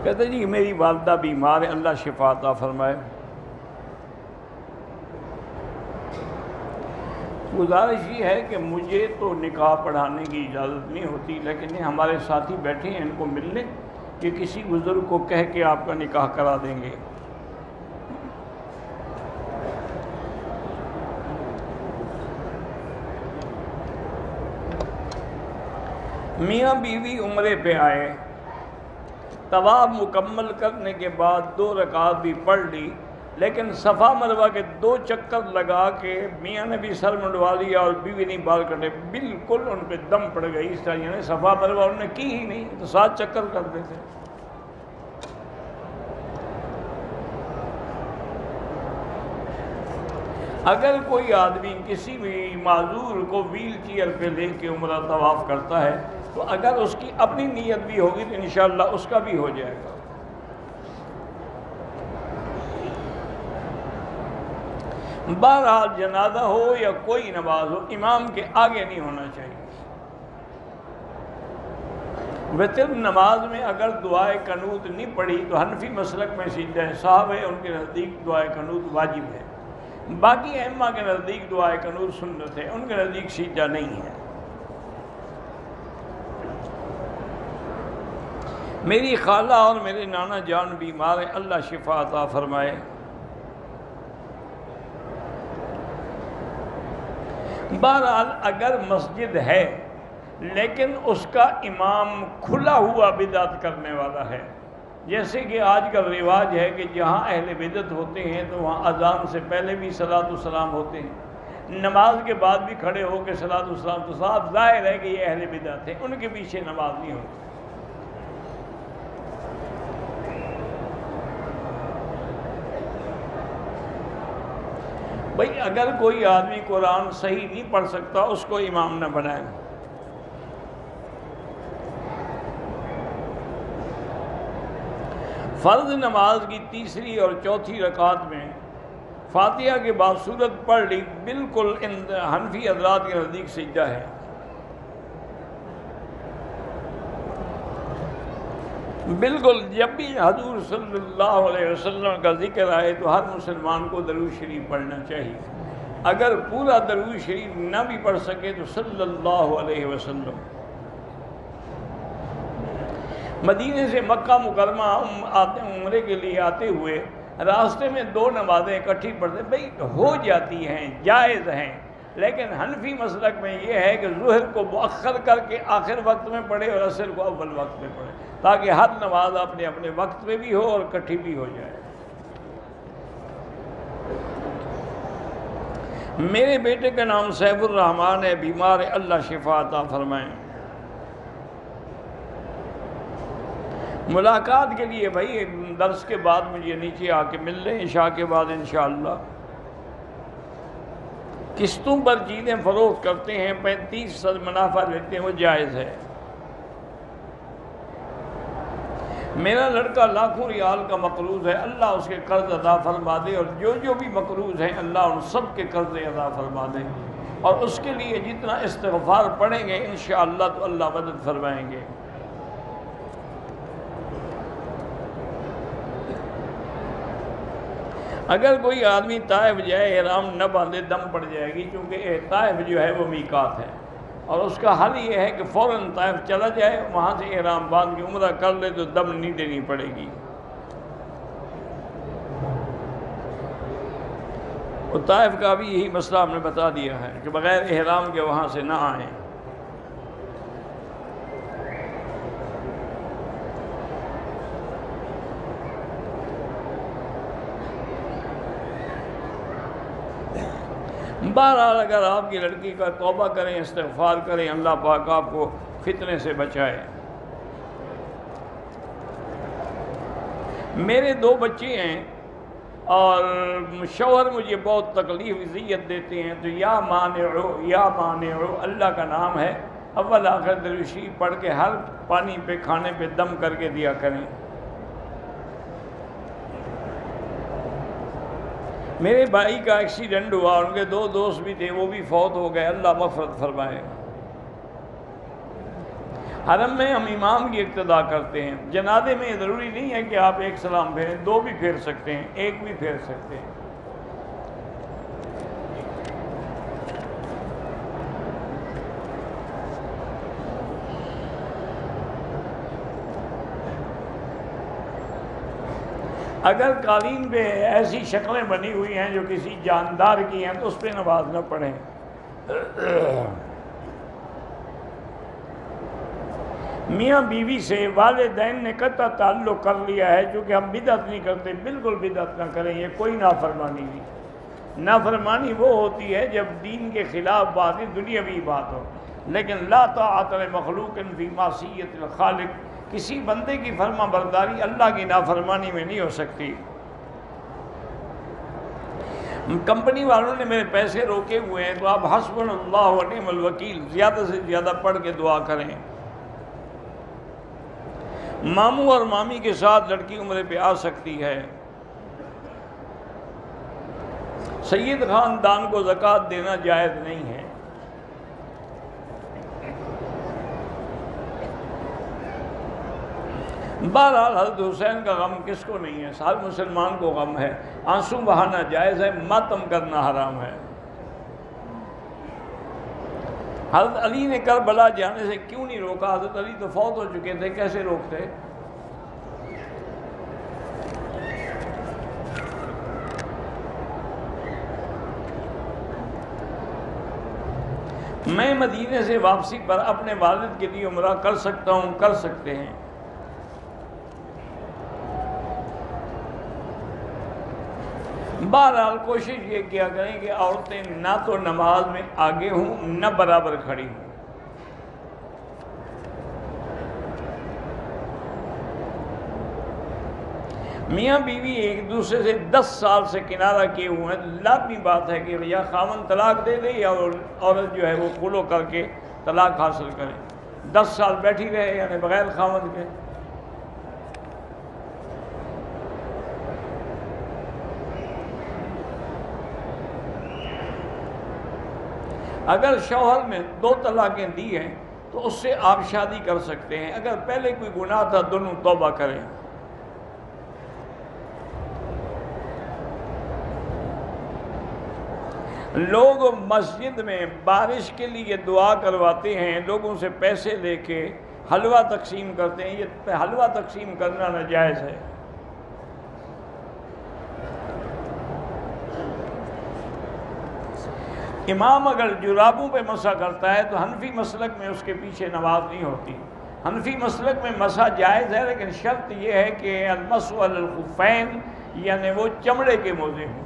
کہتے جی میری والدہ بیمار ہے، اللہ شفا عطا فرمائے۔ گزارش یہ ہے کہ مجھے تو نکاح پڑھانے کی اجازت نہیں ہوتی، لیکن یہ ہمارے ساتھی بیٹھے ہیں، ان کو مل لیں کہ کسی بزرگ کو کہہ کے آپ کا نکاح کرا دیں گے۔ میاں بیوی عمرے پہ آئے، طواف مکمل کرنے کے بعد 2 رکعت بھی پڑھ لی، لیکن صفا مروہ کے 2 چکر لگا کے میاں نے بھی سر منڈوا لیا اور بیوی نے بال کٹے، بالکل ان پہ دم پڑ گئی۔ اس طرح یعنی صفا مروہ انہوں نے کی ہی نہیں، تو 7 چکر کر دیتے۔ اگر کوئی آدمی کسی بھی معذور کو ویل چیئر پہ لے کے عمرہ طواف کرتا ہے تو اگر اس کی اپنی نیت بھی ہوگی تو انشاءاللہ اس کا بھی ہو جائے گا۔ بہرحال جنازہ ہو یا کوئی نماز ہو، امام کے آگے نہیں ہونا چاہیے۔ وتر نماز میں اگر دعائے قنوت نہیں پڑھی تو حنفی مسلک میں سجدہ سہو ہے، ان کے نزدیک دعائے قنوت واجب ہے۔ باقی ائمہ کے نزدیک دعائے قنوت سنت ہے، ان کے نزدیک سجدہ نہیں ہے۔ میری خالہ اور میرے نانا جان بیمار ہیں، اللہ شفا عطا فرمائے۔ بہرحال اگر مسجد ہے لیکن اس کا امام کھلا ہوا بدعت کرنے والا ہے، جیسے کہ آج کل رواج ہے کہ جہاں اہل بدعت ہوتے ہیں تو وہاں اذان سے پہلے بھی صلاۃ والسلام ہوتے ہیں، نماز کے بعد بھی کھڑے ہو کے صلاۃ والسلام، تو صاحب ظاہر ہے کہ یہ اہل بدعت ہے، ان کے پیچھے نماز نہیں ہوتی۔ بھئی اگر کوئی آدمی قرآن صحیح نہیں پڑھ سکتا اس کو امام نہ بنائیں۔ فرض نماز کی 3 اور 4 رکعت میں فاتحہ کے بعد سورت پڑھ لی، بالکل حنفی حضرات کے نزدیک سجدہ ہے۔ بالکل جب بھی حضور صلی اللہ علیہ وسلم کا ذکر آئے تو ہر مسلمان کو درود شریف پڑھنا چاہیے۔ اگر پورا درود شریف نہ بھی پڑھ سکے تو صلی اللہ علیہ وسلم۔ مدینے سے مکہ مکرمہ عمرے کے لیے آتے ہوئے راستے میں 2 نمازیں اکٹھی پڑھتے، بھئی ہو جاتی ہیں، جائز ہیں، لیکن حنفی مسلک میں یہ ہے کہ ظہر کو مؤخر کر کے آخر وقت میں پڑھے اور عصر کو اول وقت میں پڑھے، تاکہ ہر نماز اپنے اپنے وقت میں بھی ہو اور اکٹھی بھی ہو جائے۔ میرے بیٹے کا نام سیف الرحمان ہے، بیمار ہے، اللہ شفا عطا فرمائیں۔ ملاقات کے لیے بھائی درس کے بعد مجھے نیچے آ کے مل لیں، عشاء کے بعد انشاءاللہ۔ قسطوں پر چیزیں فروخت کرتے ہیں، 35% منافع لیتے ہیں، وہ جائز ہے۔ میرا لڑکا لاکھوں ریال کا مقروض ہے، اللہ اس کے قرض ادا فرما دے، اور جو بھی مقروض ہیں اللہ ان سب کے قرض ادا فرما دے، اور اس کے لیے جتنا استغفار پڑھیں گے انشاءاللہ تو اللہ مدد فرمائیں گے۔ اگر کوئی آدمی طائف جائے احرام نہ باندھے دم پڑ جائے گی، کیونکہ طائف جو ہے وہ میقات ہے، اور اس کا حل یہ ہے کہ فوراً طائف چلا جائے، وہاں سے احرام باندھ کے عمرہ کر لے تو دم نہیں دینی پڑے گی۔ اور طائف کا بھی یہی مسئلہ ہم نے بتا دیا ہے کہ بغیر احرام کے وہاں سے نہ آئیں۔ بہرحال اگر آپ کی لڑکی کا توبہ کریں، استغفار کریں، اللہ پاک آپ کو فتنے سے بچائے۔ میرے 2 بچے ہیں اور شوہر مجھے بہت تکلیف اذیت دیتے ہیں، تو یا مانعو اللہ کا نام ہے، اول آخر درود شریف پڑھ کے ہر پانی پہ کھانے پہ دم کر کے دیا کریں۔ میرے بھائی کا ایکسیڈنٹ ہوا، ان کے 2 دوست بھی تھے، وہ بھی فوت ہو گئے، اللہ مغفرت فرمائے۔ حرم میں ہم امام کی اقتداء کرتے ہیں، جنازے میں یہ ضروری نہیں ہے کہ آپ ایک سلام پھیریں، 2 بھی پھیر سکتے ہیں، 1 بھی پھیر سکتے ہیں۔ اگر قالین پہ ایسی شکلیں بنی ہوئی ہیں جو کسی جاندار کی ہیں تو اس پہ نماز نہ پڑھیں۔ میاں بیوی سے والدین نے قطع تعلق کر لیا ہے، چونکہ ہم بدعت نہیں کرتے، بالکل بدعت نہ کریں، یہ کوئی نافرمانی نہیں۔ نافرمانی وہ ہوتی ہے جب دین کے خلاف بات دنیاوی بات ہو، لیکن لا طاعت لمخلوق فی معصیت الخالق، کسی بندے کی فرما برداری اللہ کی نافرمانی میں نہیں ہو سکتی۔ کمپنی والوں نے میرے پیسے روکے ہوئے ہیں تو آپ حسبنا اللہ و نعم الوکیل زیادہ سے زیادہ پڑھ کے دعا کریں۔ ماموں اور مامی کے ساتھ لڑکی عمرے پہ آ سکتی ہے۔ سید خاندان کو زکوٰۃ دینا جائز نہیں ہے۔ بہرحال حضرت حسین کا غم کس کو نہیں ہے، ہر مسلمان کو غم ہے، آنسو بہانا جائز ہے، ماتم کرنا حرام ہے۔ حضرت علی نے کربلا جانے سے کیوں نہیں روکا؟ حضرت علی تو فوت ہو چکے تھے، کیسے روکتے؟ میں مدینے سے واپسی پر اپنے والد کے لیے عمرہ کر سکتا ہوں؟ کر سکتے ہیں۔ بہرحال کوشش یہ کیا کریں کہ عورتیں نہ تو نماز میں آگے ہوں نہ برابر کھڑی ہوں۔ میاں بیوی ایک دوسرے سے 10 سال سے کنارہ کیے ہوئے ہیں، لازمی بات ہے کہ یا خاوند طلاق دے دے یا عورت جو ہے وہ خلو کر کے طلاق حاصل کرے۔ 10 سال بیٹھی رہے یعنی بغیر خاوند کے۔ اگر شوہر نے 2 طلاقیں دی ہیں تو اس سے آپ شادی کر سکتے ہیں، اگر پہلے کوئی گناہ تھا دونوں توبہ کریں۔ لوگ مسجد میں بارش کے لیے دعا کرواتے ہیں، لوگوں سے پیسے لے کے حلوہ تقسیم کرتے ہیں، یہ حلوہ تقسیم کرنا ناجائز ہے۔ امام اگر جرابوں پہ مسح کرتا ہے تو حنفی مسلک میں اس کے پیچھے نماز نہیں ہوتی۔ حنفی مسلک میں مسح جائز ہے، لیکن شرط یہ ہے کہ المسح علی الخفین، یعنی وہ چمڑے کے موزے ہوں۔